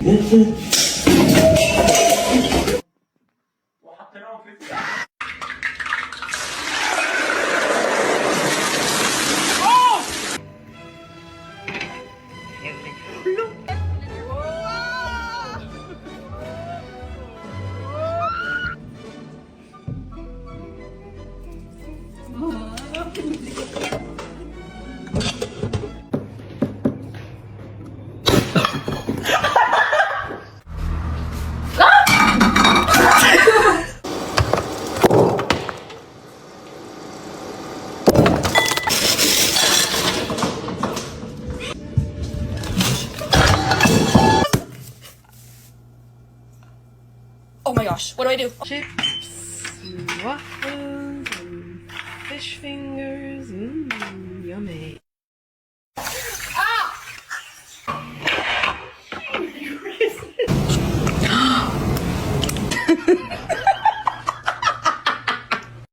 Oh my gosh, what do I do? Chips, waffles, and fish fingers. Yummy. Ah!